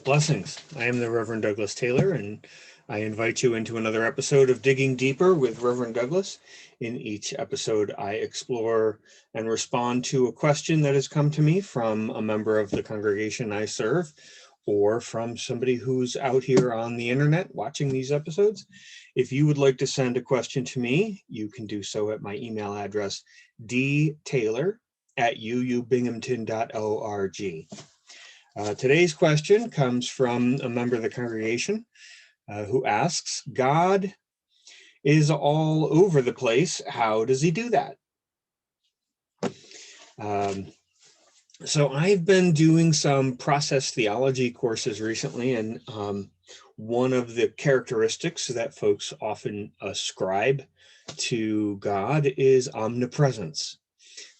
Blessings. I am the Reverend Douglas Taylor, and I invite you into another episode of Digging Deeper with Reverend Douglas. In each episode, I explore and respond to a question that has come to me from a member of the congregation I serve, or from somebody who's out here on the internet watching these episodes. If you would like to send a question to me, you can do so at my email address, dtaylor@uubinghamton.org. Today's question comes from a member of the congregation who asks, God is all over the place. How does he do that? So I've been doing some process theology courses recently, and one of the characteristics that folks often ascribe to God is omnipresence.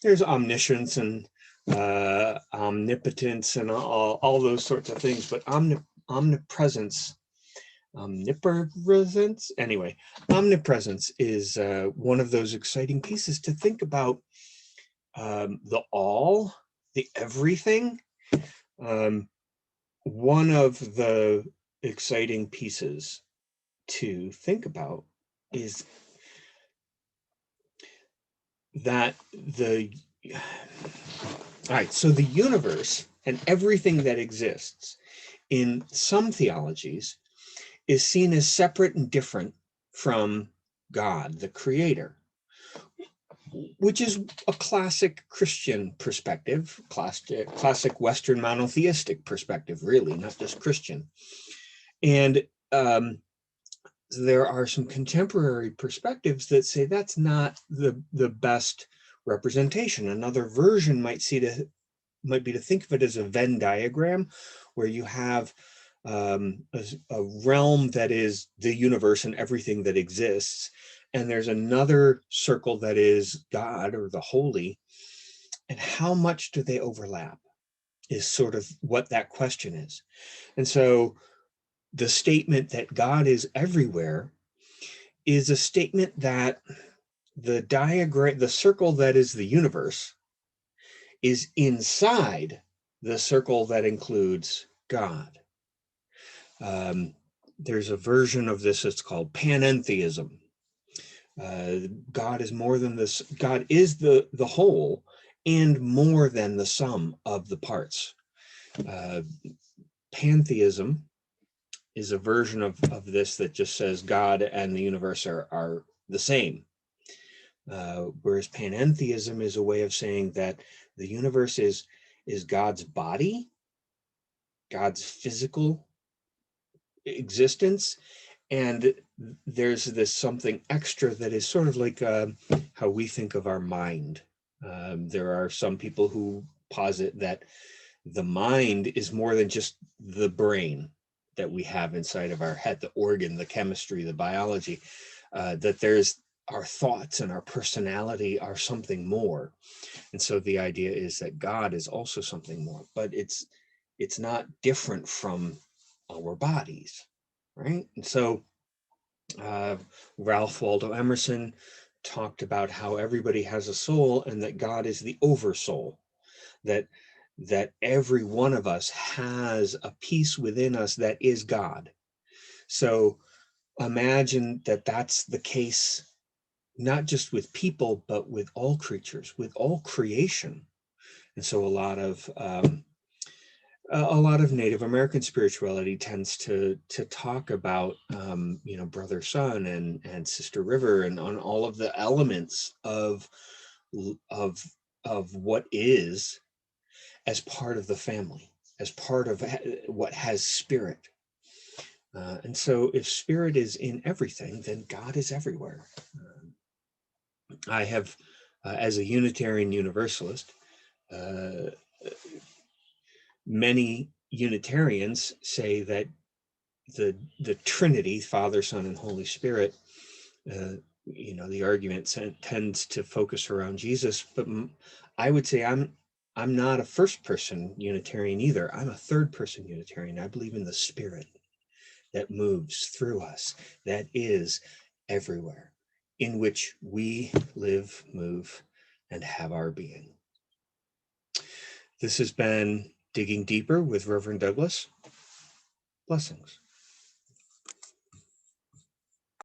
There's omniscience and omnipotence and all those sorts of things, but omnipresence, anyway, omnipresence is one of those exciting pieces to think about. The all, the everything. One of the exciting pieces to think about is that so the universe and everything that exists in some theologies is seen as separate and different from God, the creator, which is a classic Christian perspective, classic Western monotheistic perspective, really, not just Christian. And there are some contemporary perspectives that say that's not the best representation. Another version might be to think of it as a Venn diagram, where you have a realm that is the universe and everything that exists, and there's another circle that is God or the holy, and how much do they overlap is sort of what that question is. And so the statement that God is everywhere is a statement that the circle that is the universe is inside the circle that includes God. There's a version of this that's called panentheism. God is more than this. God is the whole and more than the sum of the parts. Pantheism is a version of this that just says God and the universe are the same. Whereas panentheism is a way of saying that the universe is God's body, God's physical existence, and there's this something extra that is sort of like how we think of our mind. There are some people who posit that the mind is more than just the brain that we have inside of our head, the organ, the chemistry, the biology, that there's our thoughts and our personality are something more. And so the idea is that God is also something more, but it's not different from our bodies, right? And so Ralph Waldo Emerson talked about how everybody has a soul and that God is the oversoul, that every one of us has a piece within us that is God. So imagine that that's the case, not just with people, but with all creatures, with all creation. And so a lot of Native American spirituality tends to talk about brother sun and sister river and on all of the elements of what is as part of the family, as part of what has spirit. And so if spirit is in everything, then God is everywhere. I have, as a Unitarian Universalist, many Unitarians say that the Trinity, Father, Son, and Holy Spirit, the argument tends to focus around Jesus, but I would say I'm not a first person Unitarian either. I'm a third person Unitarian. I believe in the Spirit that moves through us, that is everywhere, in which we live, move, and have our being. This has been Digging Deeper with Reverend Douglas. Blessings.